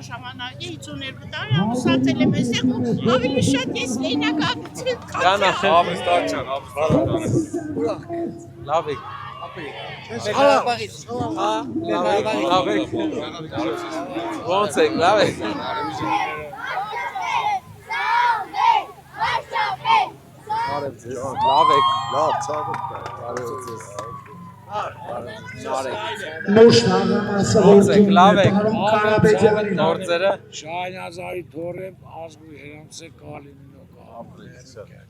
ժամանակ 52 տարի ամուսնացել եմ այստեղ ու ավելի շատ ես լեյնակացել Կանա Ավստաչան, լավ եք լավ եք ոնց եք լավ եք լավ եք լավ ցավոք լավ եք նորձերը Շահինազարի թորեմ ազգու հերանցե կալիմինո կապրիցը